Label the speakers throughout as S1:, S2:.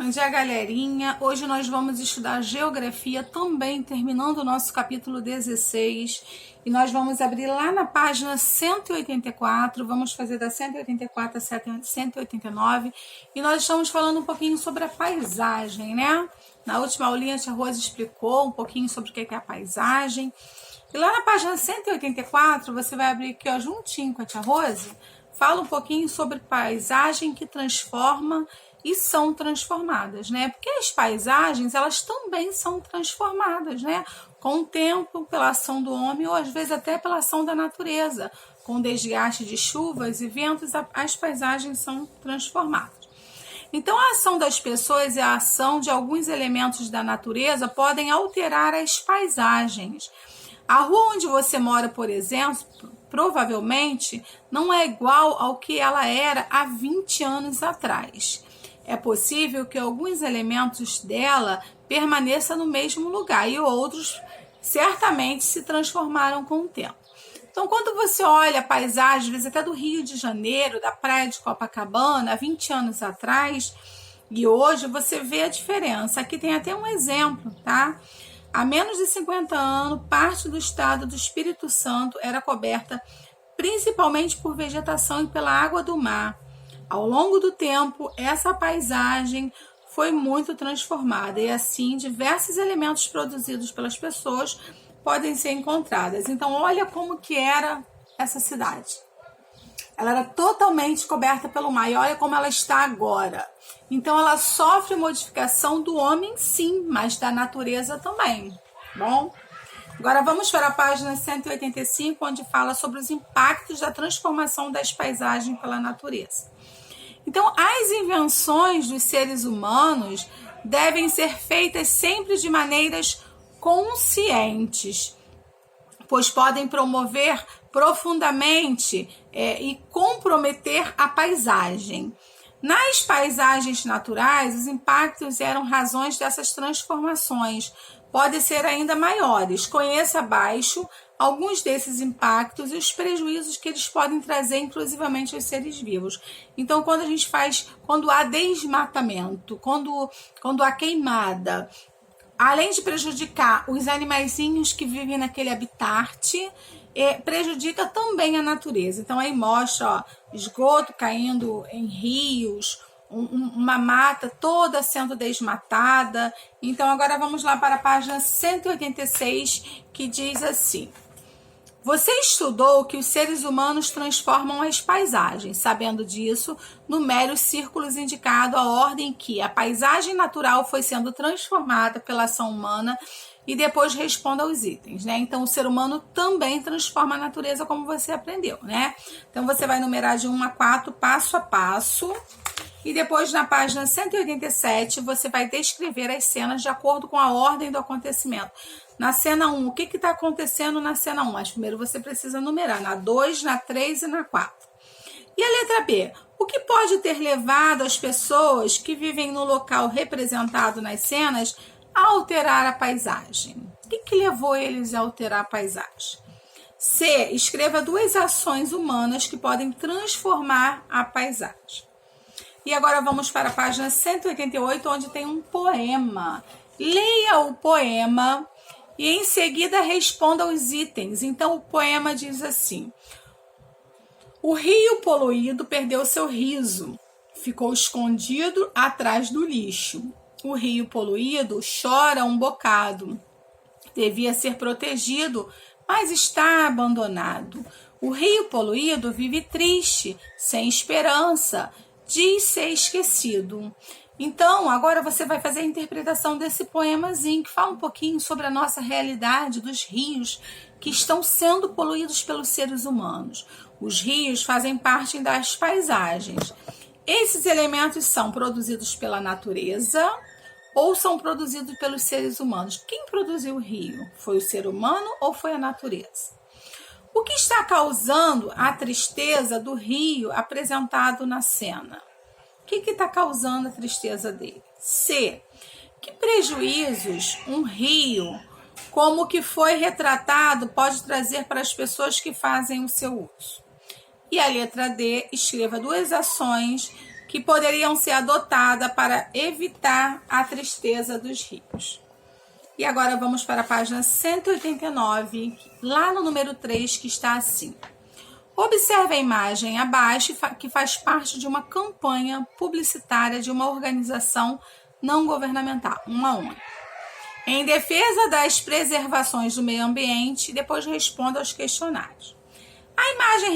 S1: Bom dia, galerinha. Hoje nós vamos estudar geografia, também terminando o nosso capítulo 16. E nós vamos abrir lá na página 184, vamos fazer da 184 a 189. E nós estamos falando um pouquinho sobre a paisagem, né? Na última aulinha a tia Rose explicou um pouquinho sobre o que é a paisagem. E lá na página 184, você vai abrir aqui, ó, juntinho com a tia Rose, fala um pouquinho sobre paisagem que transforma e são transformadas, né? Porque as paisagens, elas também são transformadas, né? Com o tempo, pela ação do homem ou às vezes até pela ação da natureza. Com desgaste de chuvas e ventos, as paisagens são transformadas. Então, a ação das pessoas e a ação de alguns elementos da natureza podem alterar as paisagens. A rua onde você mora, por exemplo, provavelmente não é igual ao que ela era há 20 anos atrás. É possível que alguns elementos dela permaneçam no mesmo lugar e outros certamente se transformaram com o tempo. Então, quando você olha a paisagem, às vezes até do Rio de Janeiro, da praia de Copacabana, há 20 anos atrás, e hoje você vê a diferença. Aqui tem até um exemplo, tá? Há menos de 50 anos, parte do estado do Espírito Santo era coberta principalmente por vegetação e pela água do mar. Ao longo do tempo, essa paisagem foi muito transformada e assim diversos elementos produzidos pelas pessoas podem ser encontrados. Então, olha como que era essa cidade. Ela era totalmente coberta pelo mar e olha como ela está agora. Então, ela sofre modificação do homem, sim, mas da natureza também. Bom, agora vamos para a página 185, onde fala sobre os impactos da transformação das paisagens pela natureza. Então, as invenções dos seres humanos devem ser feitas sempre de maneiras conscientes, pois podem promover profundamente e comprometer a paisagem. Nas paisagens naturais, os impactos eram razões dessas transformações, podem ser ainda maiores. Conheça abaixo alguns desses impactos e os prejuízos que eles podem trazer, inclusivamente aos seres vivos. Então, quando há desmatamento, quando há queimada, além de prejudicar os animaizinhos que vivem naquele habitat, prejudica também a natureza. Então, aí mostra, ó, esgoto caindo em rios, uma mata toda sendo desmatada. Então, agora vamos lá para a página 186, que diz assim: você estudou que os seres humanos transformam as paisagens. Sabendo disso, numere os círculos indicando a ordem em que a paisagem natural foi sendo transformada pela ação humana e depois responda aos itens, né? Então, o ser humano também transforma a natureza, como você aprendeu, né? Então, você vai numerar de 1 a 4, passo a passo. E depois, na página 187, você vai descrever as cenas de acordo com a ordem do acontecimento. Na cena 1, o que está acontecendo na cena 1? Mas primeiro você precisa numerar na 2, na 3 e na 4. E a letra B? O que pode ter levado as pessoas que vivem no local representado nas cenas a alterar a paisagem? O que levou eles a alterar a paisagem? C. Escreva 2 ações humanas que podem transformar a paisagem. E agora vamos para a página 188, onde tem um poema. Leia o poema e em seguida responda aos itens. Então, o poema diz assim: o rio poluído perdeu seu riso, ficou escondido atrás do lixo. O rio poluído chora um bocado, devia ser protegido, mas está abandonado. O rio poluído vive triste, sem esperança, diz ser esquecido. Então, agora você vai fazer a interpretação desse poemazinho que fala um pouquinho sobre a nossa realidade dos rios que estão sendo poluídos pelos seres humanos. Os rios fazem parte das paisagens. Esses elementos são produzidos pela natureza ou são produzidos pelos seres humanos? Quem produziu o rio? Foi o ser humano ou foi a natureza? O que está causando a tristeza do rio apresentado na cena? O que está causando a tristeza dele? C. Que prejuízos um rio, como o que foi retratado, pode trazer para as pessoas que fazem o seu uso? E a letra D. Escreva 2 ações que poderiam ser adotadas para evitar a tristeza dos rios. E agora vamos para a página 189, lá no número 3, que está assim. Observe a imagem abaixo, que faz parte de uma campanha publicitária de uma organização não governamental, uma ONG, em defesa das preservações do meio ambiente. Depois responda aos questionários. A imagem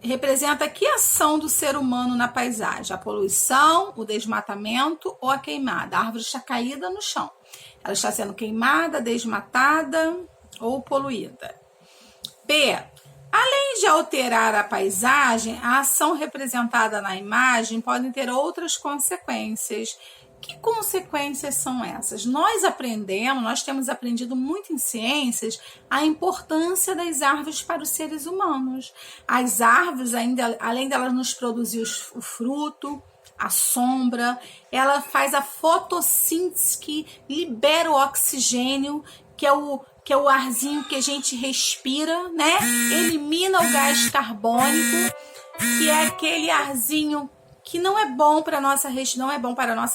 S1: representa que ação do ser humano na paisagem? A poluição, o desmatamento ou a queimada? A árvore está caída no chão. Ela está sendo queimada, desmatada ou poluída. B. Além de alterar a paisagem, a ação representada na imagem pode ter outras consequências. Que consequências são essas? Nós temos aprendido muito em ciências a importância das árvores para os seres humanos. As árvores, além delas nos produzir o fruto, a sombra, ela faz a fotossíntese que libera o oxigênio, que é o arzinho que a gente respira, né? Elimina o gás carbônico, que é aquele arzinho que não é bom para a nossa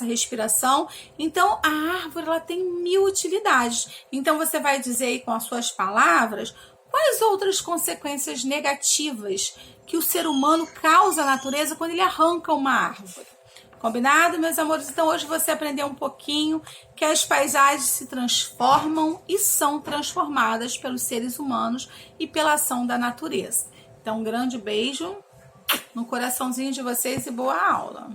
S1: respiração. Então, a árvore ela tem 1000 utilidades. Então, você vai dizer aí com as suas palavras quais outras consequências negativas que o ser humano causa à natureza quando ele arranca uma árvore. Combinado, meus amores? Então, hoje você aprendeu um pouquinho que as paisagens se transformam e são transformadas pelos seres humanos e pela ação da natureza. Então, um grande beijo no coraçãozinho de vocês e boa aula!